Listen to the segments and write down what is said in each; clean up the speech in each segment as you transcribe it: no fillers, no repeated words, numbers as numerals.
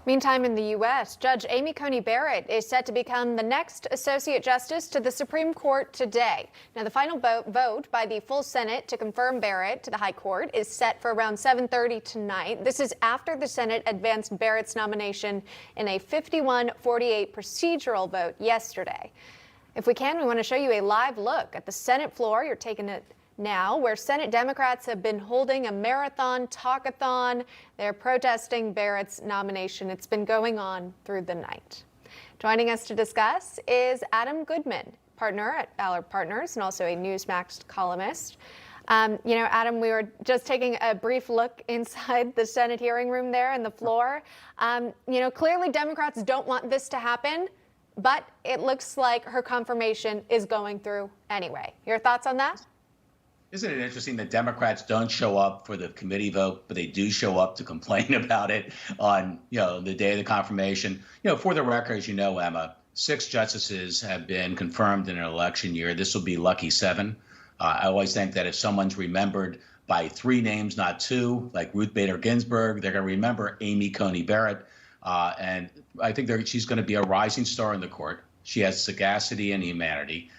Meantime, in the U.S., Judge Amy Coney Barrett is set to become the next Associate Justice to the Supreme Court today. Now, the final vote by the full Senate to confirm Barrett to the High Court is set for around 7:30 tonight. This is after the Senate advanced Barrett's nomination in a 51-48 procedural vote yesterday. If we can, we want to show you a live look at the Senate floor. You're taking it now, where Senate Democrats have been holding a marathon talkathon. They're protesting Barrett's nomination. It's been going on through the night. Joining us to discuss is Adam Goodman, partner at Ballard Partners and also a Newsmax columnist. Adam, we were just taking a brief look inside the Senate hearing room there and the floor. Clearly Democrats don't want this to happen, but it looks like her confirmation is going through anyway. Your thoughts on that? Isn't it interesting that Democrats don't show up for the committee vote, but they do show up to complain about it on, the day of the confirmation? For the record, as you know, Emma, 6 justices have been confirmed in an election year. This will be lucky 7. I always think that if someone's remembered by 3 names, not 2, like Ruth Bader Ginsburg, they're going to remember Amy Coney Barrett. And I think she's going to be a rising star in the court. She has sagacity and humanity.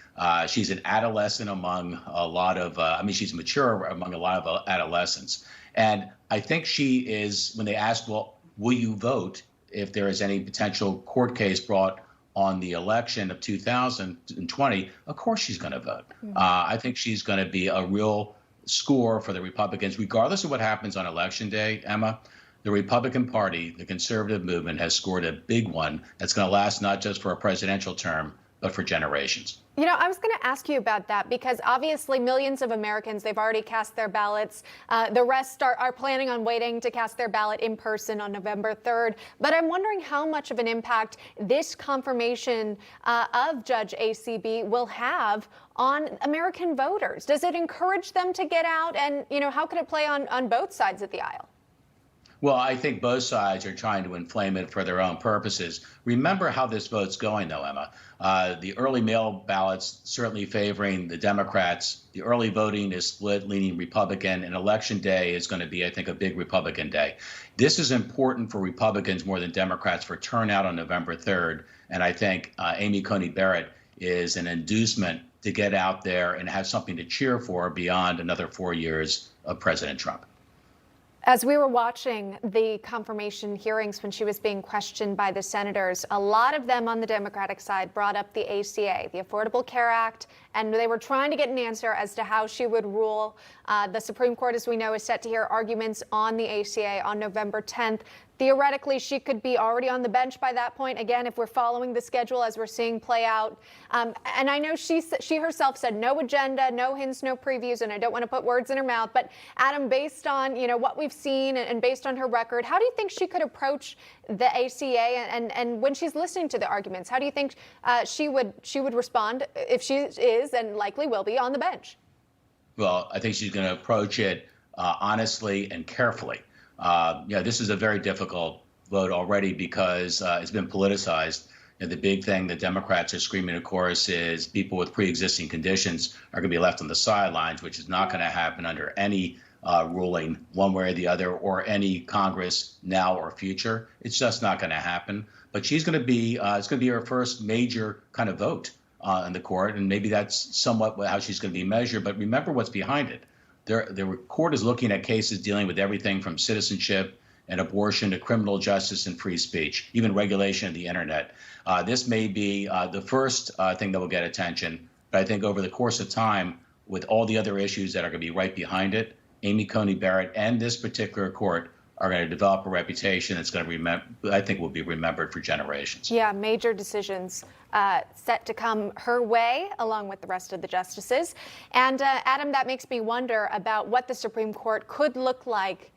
She's an adolescent among a lot of, she's mature among a lot of adolescents. And I think she is, when they asked, well, will you vote if there is any potential court case brought on the election of 2020, of course she's going to vote. I think she's going to be a real score for the Republicans, regardless of what happens on Election Day, Emma. The Republican Party, the conservative movement, has scored a big one that's going to last not just for a presidential term, but for generations. I was going to ask you about that because obviously millions of Americans, they've already cast their ballots. The rest are planning on waiting to cast their ballot in person on November 3rd. But I'm wondering how much of an impact this confirmation of Judge ACB will have on American voters. Does it encourage them to get out? And, how could it play on both sides of the aisle? Well, I think both sides are trying to inflame it for their own purposes. Remember how this vote's going, though, Emma. The early mail ballots certainly favoring the Democrats. The early voting is split, leaning Republican, and Election Day is going to be, I think, a big Republican day. This is important for Republicans more than Democrats for turnout on November 3rd. And I think Amy Coney Barrett is an inducement to get out there and have something to cheer for beyond another 4 years of President Trump. As we were watching the confirmation hearings when she was being questioned by the senators, a lot of them on the Democratic side brought up the ACA, the Affordable Care Act, and they were trying to get an answer as to how she would rule. The Supreme Court, as we know, is set to hear arguments on the ACA on November 10th. Theoretically, she could be already on the bench by that point, again, if we're following the schedule as we're seeing play out. And I know she herself said no agenda, no hints, no previews, and I don't want to put words in her mouth. But Adam, based on what we've seen and based on her record, how do you think she could approach the ACA? And when she's listening to the arguments, how do you think she would respond if she is and likely will be on the bench? Well, I think she's going to approach it honestly and carefully. This is a very difficult vote already because it's been politicized. The big thing that Democrats are screaming, of course, is people with pre-existing conditions are going to be left on the sidelines, which is not going to happen under any ruling one way or the other or any Congress now or future. It's just not going to happen. But she's going to be it's going to be her first major kind of vote in the court. And maybe that's somewhat how she's going to be measured. But remember what's behind it. The court is looking at cases dealing with everything from citizenship and abortion to criminal justice and free speech, even regulation of the internet. This may be the first thing that will get attention. But I think over the course of time, with all the other issues that are going to be right behind it, Amy Coney Barrett and this particular court are going to develop a reputation that's going to I think will be remembered for generations. Yeah, major decisions set to come her way, along with the rest of the justices. And Adam, that makes me wonder about what the Supreme Court could look like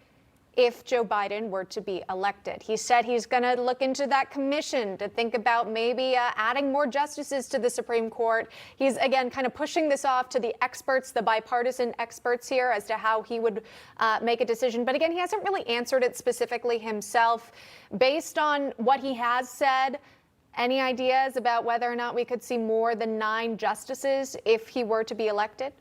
if Joe Biden were to be elected. He said he's going to look into that commission to think about maybe adding more justices to the Supreme Court. He's, again, kind of pushing this off to the experts, the bipartisan experts here, as to how he would make a decision. But again, he hasn't really answered it specifically himself. Based on what he has said, any ideas about whether or not we could see more than 9 justices if he were to be elected?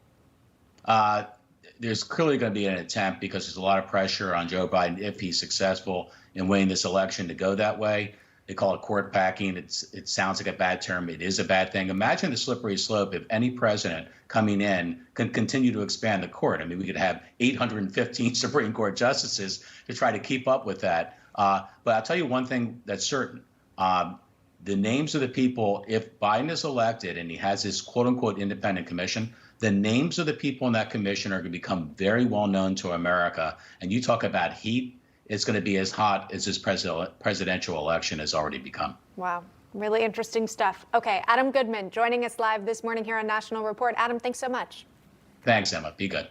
There's clearly going to be an attempt because there's a lot of pressure on Joe Biden if he's successful in winning this election to go that way. They call it court packing. It sounds like a bad term. It is a bad thing. Imagine the slippery slope if any president coming in can continue to expand the court. I mean, we could have 815 Supreme Court justices to try to keep up with that. But I'll tell you one thing that's certain. The names of the people, if Biden is elected and he has his quote unquote independent commission, the names of the people in that commission are going to become very well known to America. And you talk about heat, it's going to be as hot as this presidential election has already become. Wow. Really interesting stuff. Okay, Adam Goodman joining us live this morning here on National Report. Adam, thanks so much. Thanks, Emma. Be good.